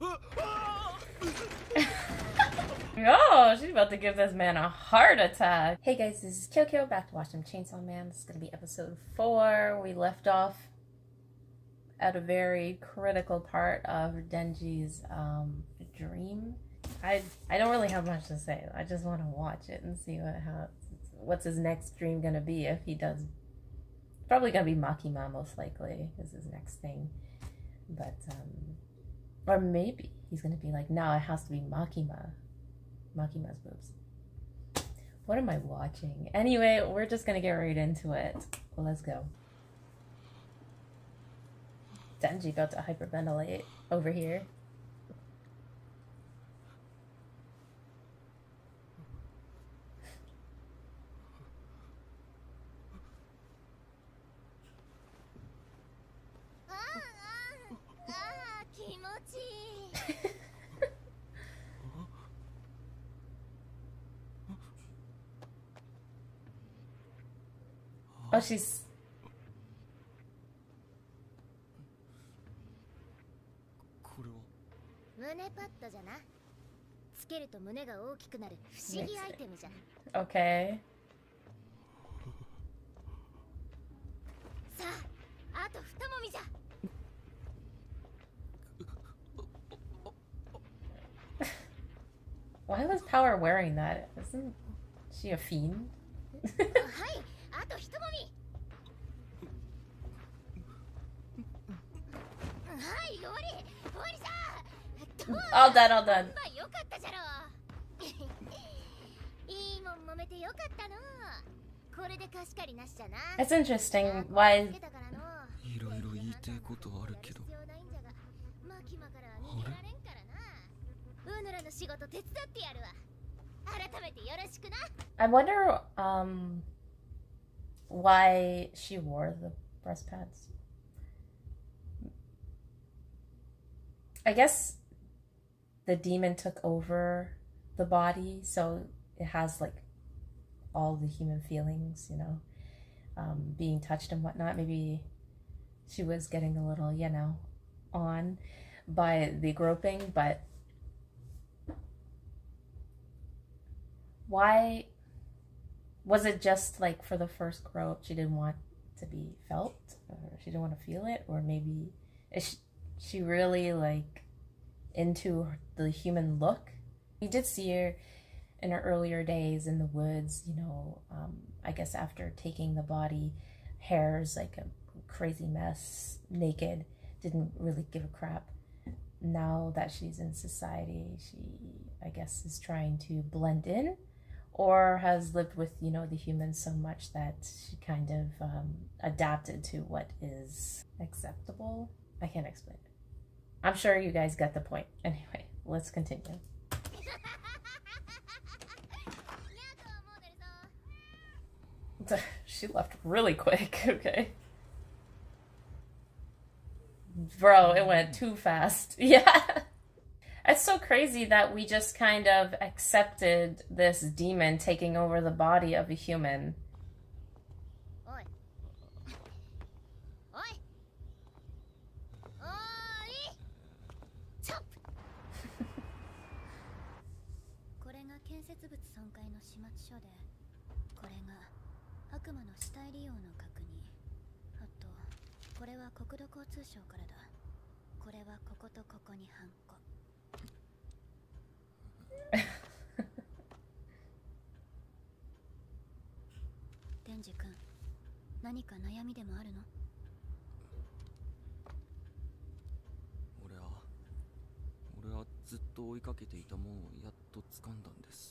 Oh, she's about to give this man a heart attack. Hey guys, this is Kyokyo, back to watch some Chainsaw Man. This is gonna be episode 4. We left off at a very critical part of Denji's dream. I don't really have much to say. I just want to watch it and see what's his next dream gonna be. If he does, probably gonna be Makima most likely is his next thing. But or maybe he's gonna be like, no, it has to be Makima's boobs. What am I watching? Anyway, we're just gonna get right into it. Let's go. Denji about to hyperventilate over here. Oh, she's... Okay. Why was Power wearing that? Isn't she a fiend? All done, all done. It's interesting why... I wonder why she wore the breast pads. I guess the demon took over the body, so it has like all the human feelings, you know, being touched and whatnot. Maybe she was getting a little, you know, on by the groping, but why was it just like for the first grope she didn't want to be felt, or she didn't want to feel it, or maybe is she really like into the human look? We did see her in her earlier days in the woods, you know, I guess after taking the body, hair's like a crazy mess, naked, didn't really give a crap. Now that she's in society, she, I guess, is trying to blend in, or has lived with, you know, the humans so much that she kind of adapted to what is acceptable. I can't explain it. I'm sure you guys get the point. Anyway, let's continue. She left really quick, okay. Bro, it went too fast. Yeah. It's so crazy that we just kind of accepted this demon taking over the body of a human.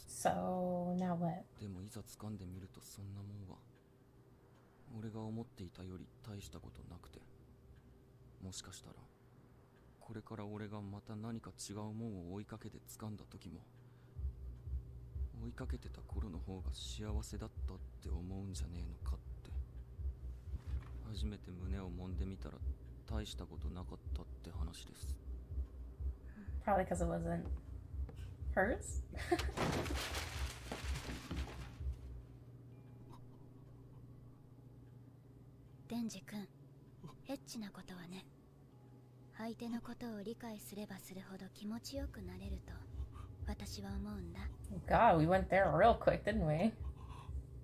So now what? Probably because it wasn't hers. 相手のことを理解すればするほど気持ちよくなれると私は思うんだ。 God, we went there real quick, didn't we?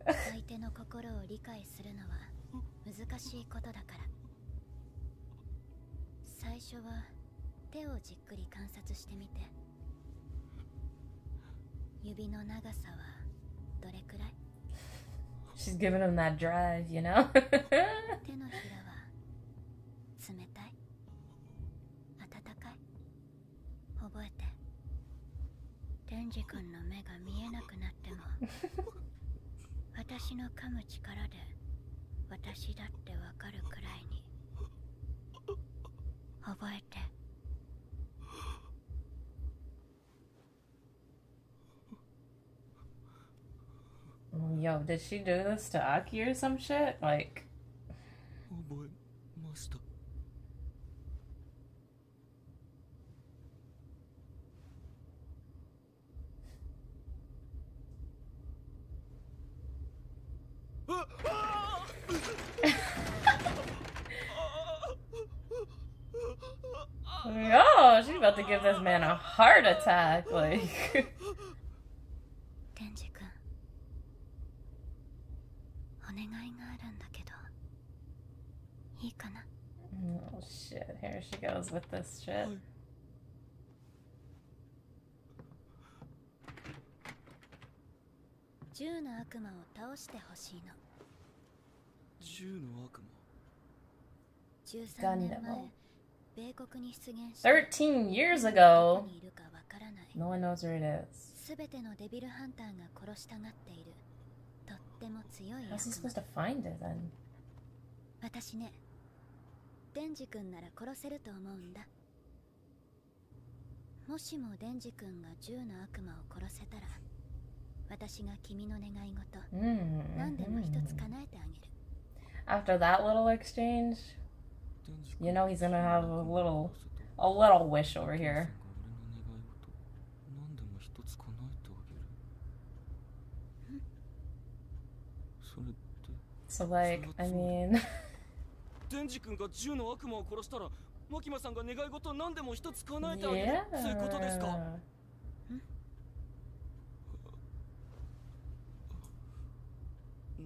相手の心を理解するのは難しいことだから。最初は手をじっくり観察してみて。指の長さはどれくらい？ She's giving him that drive, you know? 手のひらは冷たい？温かい？覚えて。デンジ君の目が見えなくなっても私の噛む力で私だってわかるくらいに覚えて。Yo, did she do this to Aki or some shit? Like... 覚えました。Yo, she's about to give this man a heart attack. Like... デンジ君、お願いがあるんだけどいいかな？ Oh shit, here she goes with this shit. 銃の悪魔を倒してほしいの。銃の悪魔。13年前、米国に出現し13 years ど ago. こにいるかわからない。 No one knows where it is. すべてのデビルハンターが殺したがっているとっても強い悪 How's he 魔。 supposed to find it then? 私ね、デンジ君なら殺せると思うんだ。もしもデンジ君が銃の悪魔を殺せたら、私が君の願い事、何でも一つ叶えてあげる。 After that little exchange, デンジ you know he's gonna have a little wish over here. 何でも一つ叶えてあげる。それって So like, I mean... デンジ君が銃の悪魔を殺したらマキマさんが願い事を何でも一つ叶えてあげる、 yeah. そういうことですか？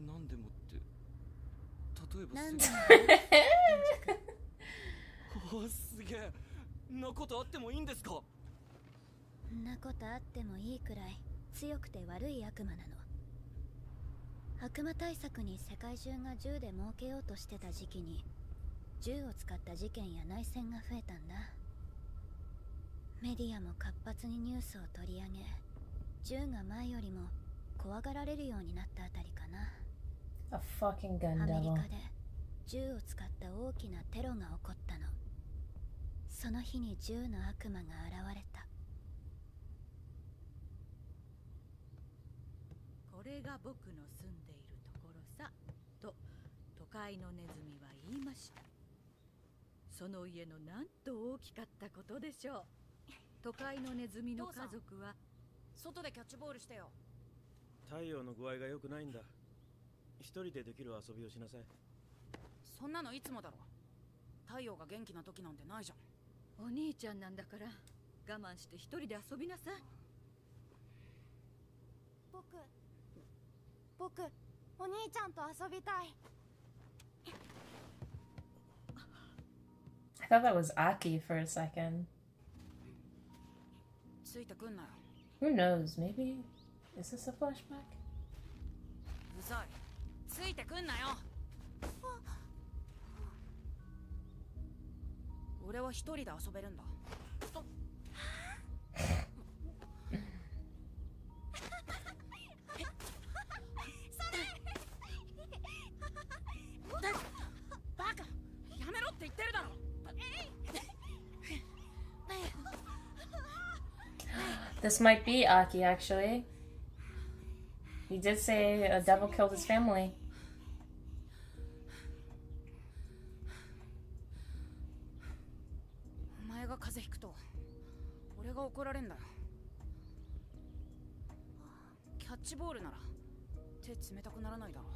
何でもって例えば何でもおーすげえ、んなことあってもいいんですか？んなことあってもいいくらい強くて悪い悪魔なの。悪魔対策に世界中が銃で儲けようとしてた時期に銃を使った事件や内戦が増えたんだ。メディアも活発にニュースを取り上げ、銃が前よりも怖がられるようになったあたりかな。 A fucking gun アメリ devil. カで銃を使った大きなテロが起こったの。その日に銃の悪魔が現れた。これが僕の住んでいるところさ、と都会のネズミは言いました。その家のなんと大きかったことでしょう。都会のネズミの家族は外でキャッチボールしてよ。太陽の具合が良くないんだ。一人でできる遊びをしなさい。そんなのいつもだろ。太陽が元気な時なんてないじゃん。お兄ちゃんなんだから我慢して一人で遊びなさい。僕お兄ちゃんと遊びたい。 I thought that was Aki for a second. ついてくんなよ。 Who knows? Maybe... Is this a flashback? うざい。ついてくんなよ。俺は一人で遊べるんだ。バカ、やめろって言ってるだろ。 This might be Aki, actually. He did say a devil killed his family. お前が風邪ひくと俺が怒られんだよ。キャッチボールなら手冷たくならないだろ。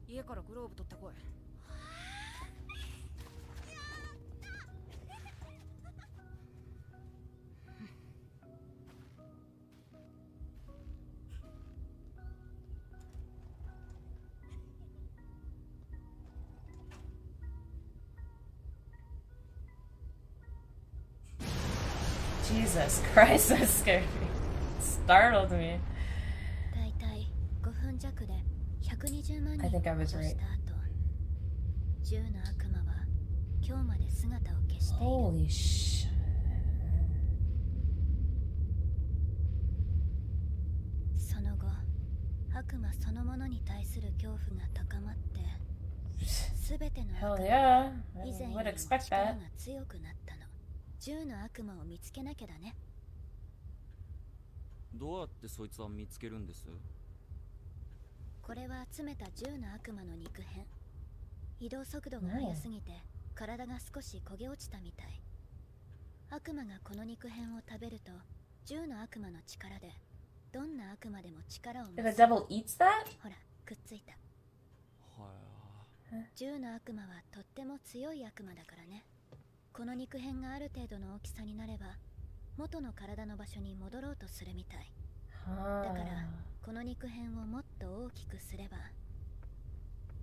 家からグローブ取ってこい。Jesus Christ, that scared me. Startled me. だいたい5分弱で120万人 I think I を was 殺 right. した後、銃の悪魔は今日まで姿を消している。 Holy shit. その後、悪魔そのものに対する恐怖が高まって、すべての Hell 悪魔 yeah. は I 以前よ would りも expect 力 that. が強くなったの。銃の悪魔を見つけなきゃだね。どうやってそいつは見つけるんです？これは集めた銃の悪魔の肉片。移動速度が速すぎて体が少し焦げ落ちたみたい。悪魔がこの肉片を食べると、銃の悪魔の力でどんな悪魔でも力を増 If す。 the devil eats that? ほら、くっついた。は銃の悪魔はとっても強い悪魔だからね。この肉片がある程度の大きさになれば、元の体の場所に戻ろうとするみたい。だから Huh. この肉片をもっと大きくすれば、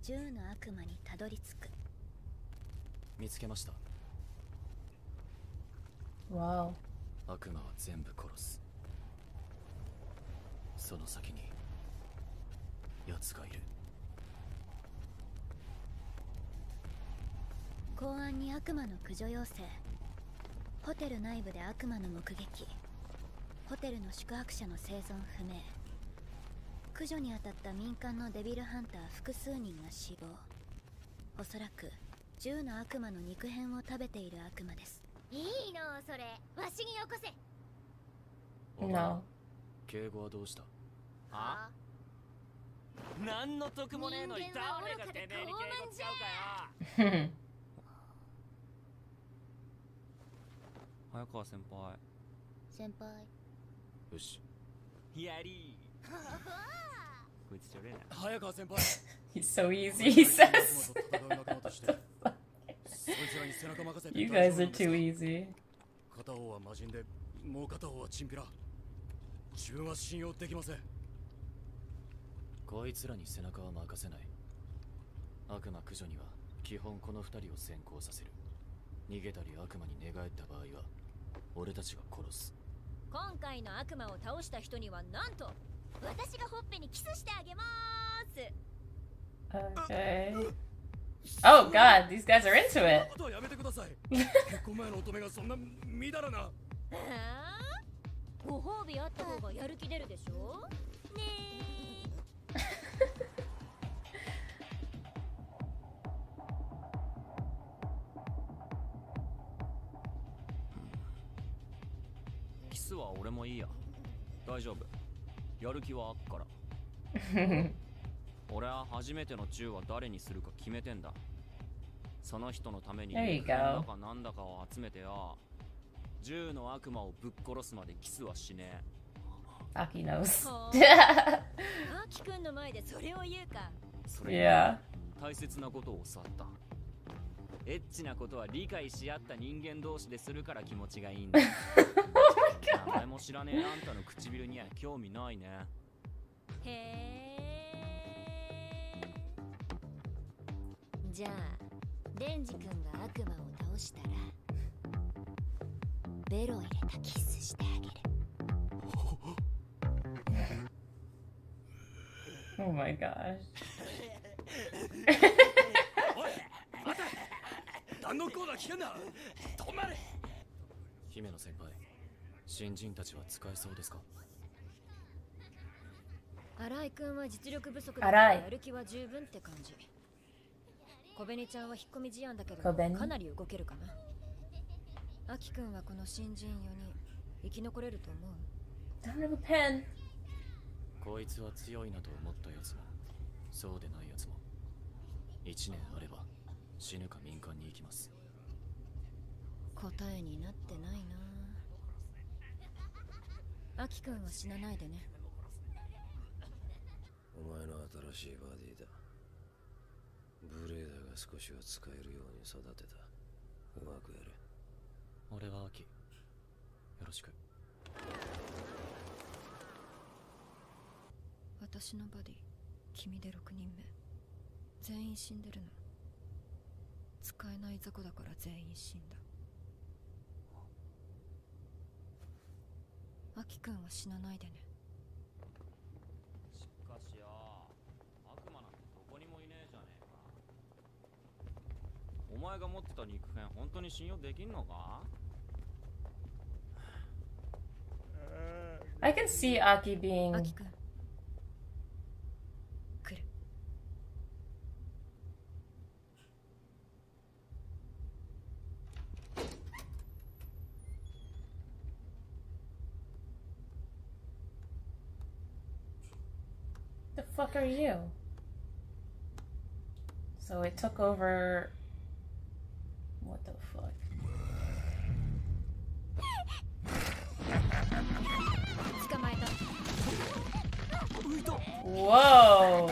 銃の悪魔にたどり着く。見つけました。 Wow. 悪魔は全部殺す。その先に奴がいる。公安に悪魔の駆除要請。ホテル内部で悪魔の目撃。ホテルの宿泊者の生存不明。駆除に当たった民間のデビルハンター複数人が死亡。おそらく銃の悪魔の肉片を食べている悪魔です。いいのそれ、わしによこせ。 No. 敬語はどうした？あ？何の得もねえのに誰がてめえに敬語使うかよ。早川先輩。先輩。よし。やりー。こいつちょれえな。早川先輩。 He's so easy, he says. You guys are too easy. 片方は魔人で、もう片方はチンピラ。自分は信用できません。こいつらに背中は任せない。悪魔駆除には基本この二人を先行させる。逃げたり悪魔に寝返った場合は俺たちが殺す。今回の悪魔を倒した人にはなんと私がほっぺにキスしてあげまーす。 Okay. Oh god, these guys are into it. あとはやめてください。結婚前の乙女がそんなみだらな。ご褒美あった方がやる気出るでしょねキスは俺もいいや。大丈夫。やる気はあっから。俺は初めての銃は誰にするか決めてんだ。その人のために There you go. なんだかなんだかを集めてよ。銃の悪魔をぶっ殺すまでキスはしねえ。 Aki knows. アキくんの前でそれを言うか。それ Yeah. 大切なことを教わった。エッチなことは理解し合った人間同士でするから気持ちがいいんだ。名前も知らねえあんたの唇には興味ないね。へえ。じゃあデンジ君が悪魔を倒したらベロ入れたキスしてあげる。 Oh my gosh. 弾のコーナー危険だ。止まれ。姫野先輩、新人たちは使えそうですか？新井君は実力不足だか新井らやる気は十分って感じ。小紅ちゃんは引っ込み思案だけど小紅かなり動けるかな。アキ君はこの新人4人生き残れると思う？ Don't have a pen. こいつは強いなと思ったやつもそうでないやつも1年あれば死ぬか民間に行きます。答えになってないな。アキ君は死なないでね。お前の新しいバディだ。ブレーダーが少しは使えるように育てた。うまくやれ。俺はアキ、よろしく。私のバディ、君で6人目。全員死んでるの。使えない雑魚だから全員死んだ。キ君は死なないでね。しかしよ、悪魔なんてどこにもいねえじゃねえか。お前が持ってた肉片本当に信用できんのか？ I can see Aki being アキ君来る。 The fuck are you? So it took over. What the fuck? Whoa!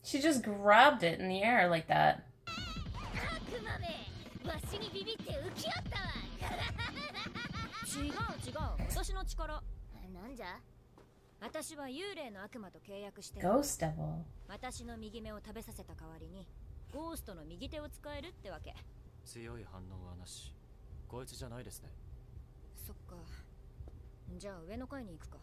She just grabbed it in the air like that. 違う私の力なんじゃ。私は幽霊の悪魔と契約してる。 Ghost Devil. 私の右目を食べさせた代わりにゴーストの右手を使えるってわけ。強い反応はなし。こいつじゃないですね。そっか。じゃあ上の階に行くか。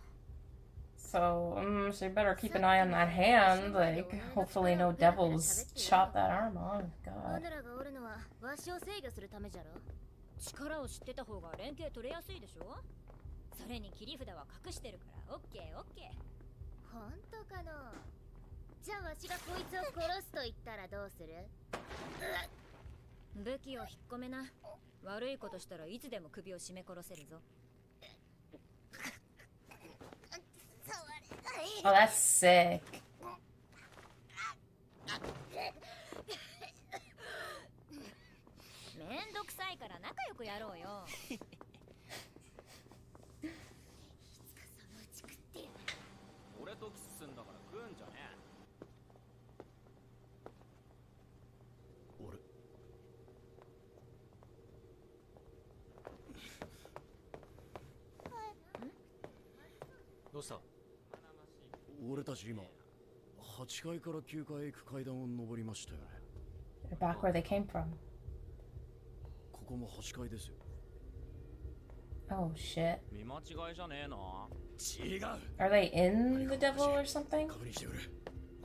So, so you better keep an eye on that hand. Like, hopefully no devils chop that arm off. God. がおるのはわしを制御するためじゃろ。力を知ってた方が連携取れやすいでしょ。それに切り札は隠してるからオッケーオッケー。本当かの。じゃあわしがこいつを殺すと言ったらどうする？武器を引っ込めな。悪いことしたらいつでも首を絞め殺せるぞ。 Oh, that's sick. めんどくさいから仲良くやろうよ。いつかそのうち食ってやる。俺とキスすんだから食うんじゃねえ。俺どうした？俺たち今8階から9階へ行く階段を上りましたよね。 They're back where they came from. ここも8階ですよ。 Oh shit. 見間違いじゃねえの？違う。 Are they in the devil or something? 確認してくれ。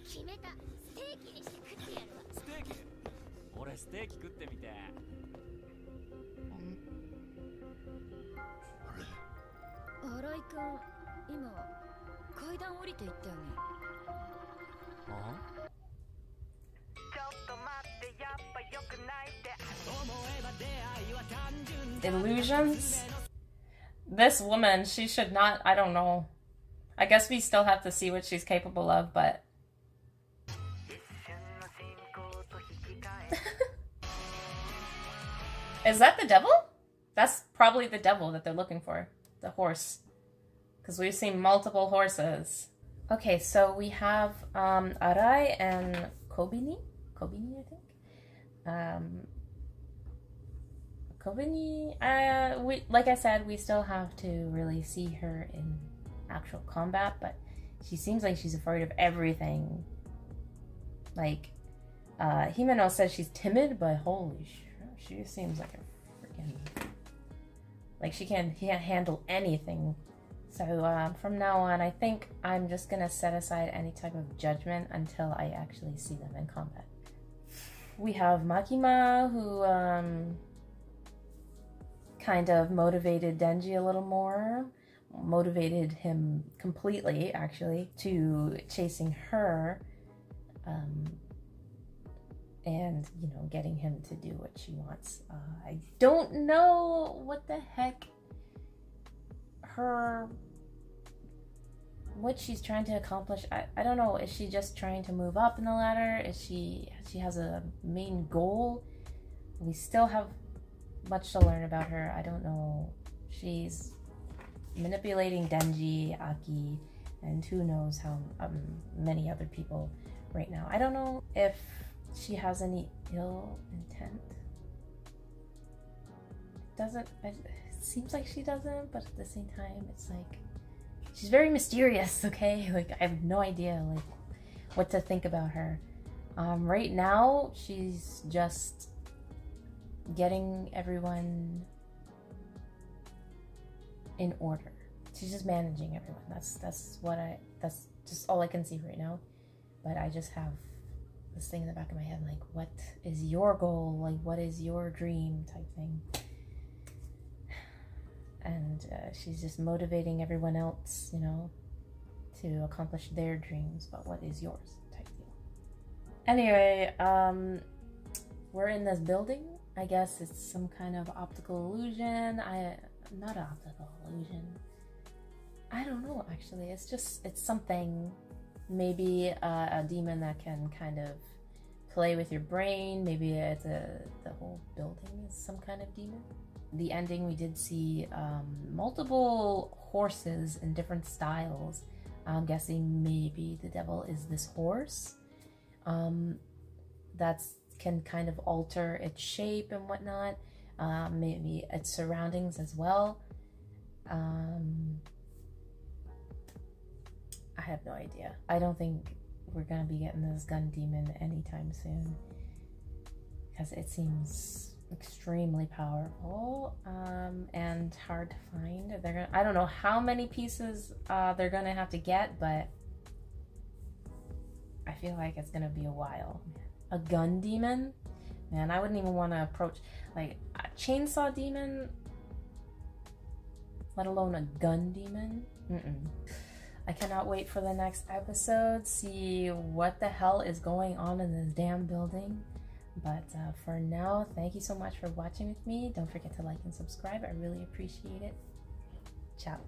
決めた。ステーキにして食ってやるわ。ステーキ？俺ステーキ食ってみて。新井くん、今階段降りていったよね。あ？ Illusions? This woman, she should not, I don't know. I guess we still have to see what she's capable of, but... Is that the devil? That's probably the devil that they're looking for. The horse. Because we've seen multiple horses. Okay, so we have Arai and Kobini? Kobini, I think? Kobini, like I said, we still have to really see her in actual combat, but she seems like she's afraid of everything. Like, Himeno says she's timid, but holy shit, she just seems like a freaking... Like, she can't handle anything. So, from now on, I think I'm just gonna set aside any type of judgment until I actually see them in combat. We have Makima, who, kind of motivated Denji a little more. Motivated him completely, actually, to chasing her. And, you know, getting him to do what she wants. I don't know what the heck what she's trying to accomplish. I don't know. Is she just trying to move up in the ladder? Is she has a main goal? We still have much to learn about her. I don't know. She's manipulating Denji, Aki, and who knows how many other people right now. I don't know if she has any ill intent. It seems like she doesn't, but at the same time, it's like she's very mysterious, okay? Like, I have no idea, like, what to think about her. Right now, she's just getting everyone in order. She's just managing everyone. That's just all I can see right now. But I just have this thing in the back of my head, like, what is your goal? Like, what is your dream type thing? And she's just motivating everyone else, you know, to accomplish their dreams. But what is yours type deal? Anyway, we're in this building. I guess it's some kind of optical illusion. Not an optical illusion. I don't know, actually. It's something. Maybe a demon that can kind of play with your brain. Maybe the whole building is some kind of demon. The ending, we did see multiple horses in different styles. I'm guessing maybe the devil is this horse. That can kind of alter its shape and whatnot. Maybe its surroundings as well. I have no idea. I don't think we're gonna be getting this gun demon anytime soon, because it seems extremely powerful and hard to find. I don't know how many pieces they're gonna have to get, but I feel like it's gonna be a while. A gun demon? Man, I wouldn't even want to approach, like, a chainsaw demon, let alone a gun demon. I cannot wait for the next episode, see what the hell is going on in this damn building. But for now, thank you so much for watching with me. Don't forget to like and subscribe. I really appreciate it. Ciao.